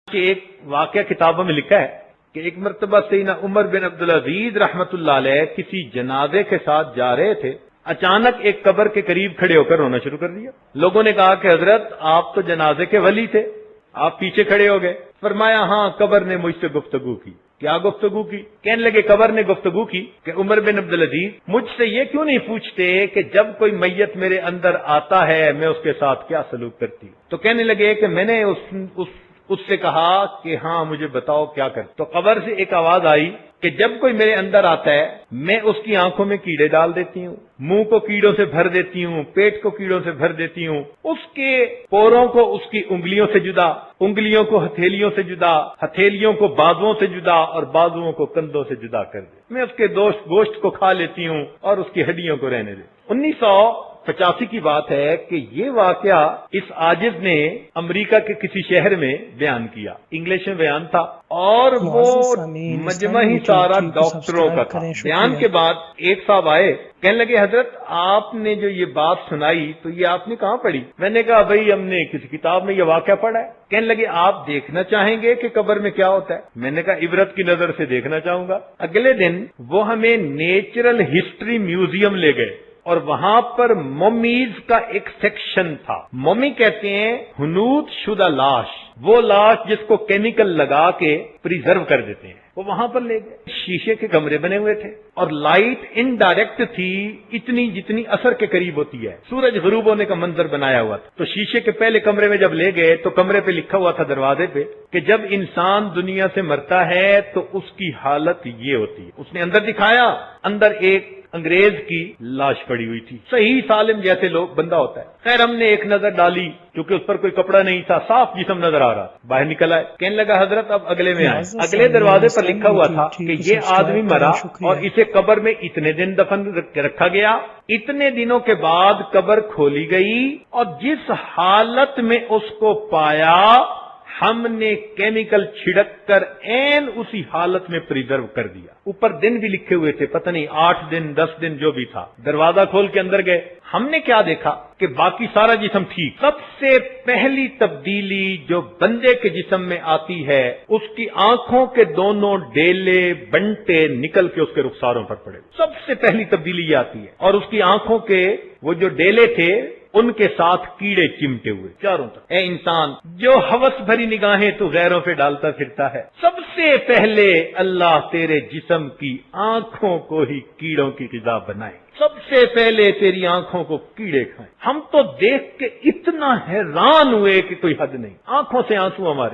کہ ایک واقعہ کتابوں میں لکھا ہے کہ ایک مرتبہ سیدنا عمر بن عبدالعزیز رحمت اللہ علیہ کسی جنازے کے ساتھ جا رہے تھے، اچانک ایک قبر کے قریب کھڑے ہو کر رونا شروع کر دیا۔ لوگوں نے کہا کہ حضرت آپ تو جنازے کے ولی تھے، آپ پیچھے کھڑے ہو گئے۔ فرمایا ہاں، قبر نے مجھ سے گفتگو کی۔ کیا گفتگو کی؟ کہنے لگے قبر نے گفتگو کی کہ عمر بن عبدالعزیز مجھ سے یہ کیوں نہیں پوچھتے کہ جب کوئی میت میرے اندر آتا ہے میں اس کے ساتھ کیا سلوک کرتی ہوں؟ تو کہنے لگے کہ میں نے اس سے کہا کہ ہاں مجھے بتاؤ کیا کر۔ تو قبر سے ایک آواز آئی کہ جب کوئی میرے اندر آتا ہے میں اس کی آنکھوں میں کیڑے ڈال دیتی ہوں، منہ کو کیڑوں سے بھر دیتی ہوں، پیٹ کو کیڑوں سے بھر دیتی ہوں، اس کے پوروں کو اس کی انگلیوں سے جدا، انگلیوں کو ہتھیلیوں سے جدا، ہتھیلیوں کو بازوؤں سے جدا اور بازوؤں کو کندھوں سے جدا کر دے۔ میں اس کے گوشت کو کھا لیتی ہوں اور اس کی ہڈیوں کو رہنے دے۔ 1985 کی بات ہے کہ یہ واقعہ اس عاجز نے امریکہ کے کسی شہر میں بیان کیا، انگلش میں بیان تھا اور وہ مجمع ہی سارا ڈاکٹروں کا تھا۔ بیان کے بعد ایک صاحب آئے، کہنے لگے حضرت آپ نے جو یہ بات سنائی تو یہ آپ نے کہاں پڑھی؟ میں نے کہا بھائی ہم نے کسی کتاب میں یہ واقعہ پڑھا ہے۔ کہنے لگے آپ دیکھنا چاہیں گے کہ قبر میں کیا ہوتا ہے؟ میں نے کہا عبرت کی نظر سے دیکھنا چاہوں گا۔ اگلے دن وہ ہمیں نیچرل ہسٹری میوزیم لے گئے اور وہاں پر مومیز کا ایک سیکشن تھا۔ مومی کہتے ہیں حنوط شدہ لاش، وہ لاش جس کو کیمیکل لگا کے پریزرو کر دیتے ہیں، وہ وہاں پر لے گئے۔ شیشے کے کمرے بنے ہوئے تھے اور لائٹ انڈائریکٹ تھی، اتنی جتنی اثر کے قریب ہوتی ہے، سورج غروب ہونے کا منظر بنایا ہوا تھا۔ تو شیشے کے پہلے کمرے میں جب لے گئے تو کمرے پہ لکھا ہوا تھا دروازے پہ کہ جب انسان دنیا سے مرتا ہے تو اس کی حالت یہ ہوتی ہے۔ اس نے اندر دکھایا، اندر ایک انگریز کی لاش پڑی ہوئی تھی، صحیح سالم جیسے لوگ بندہ ہوتا ہے۔ خیر ہم نے ایک نظر ڈالی، کیونکہ اس پر کوئی کپڑا نہیں تھا، صاف جسم نظر آ رہا، باہر نکل آئے۔ کہنے لگا حضرت اب اگلے میں آئے۔ اگلے دروازے پر لکھا ہوا تھا کہ یہ آدمی مرا اور اسے قبر میں اتنے دن دفن رکھا گیا، اتنے دنوں کے بعد قبر کھولی گئی اور جس حالت میں اس کو پایا ہم نے کیمیکل چھڑک کر عین اسی حالت میں پریزرو کر دیا۔ اوپر دن بھی لکھے ہوئے تھے، پتہ نہیں 8 دن 10 دن جو بھی تھا۔ دروازہ کھول کے اندر گئے، ہم نے کیا دیکھا کہ باقی سارا جسم ٹھیک۔ سب سے پہلی تبدیلی جو بندے کے جسم میں آتی ہے، اس کی آنکھوں کے دونوں ڈیلے بنٹے نکل کے اس کے رخساروں پر پڑے، سب سے پہلی تبدیلی یہ آتی ہے۔ اور اس کی آنکھوں کے وہ جو ڈیلے تھے ان کے ساتھ کیڑے چمٹے ہوئے چاروں طرف۔ اے انسان جو ہوس بھری نگاہیں تو غیروں پہ ڈالتا پھرتا ہے، سب سے پہلے اللہ تیرے جسم کی آنکھوں کو ہی کیڑوں کی غذا بنائے، سب سے پہلے تیری آنکھوں کو کیڑے کھائیں۔ ہم تو دیکھ کے اتنا حیران ہوئے کہ کوئی حد نہیں، آنکھوں سے آنسو ہمارے۔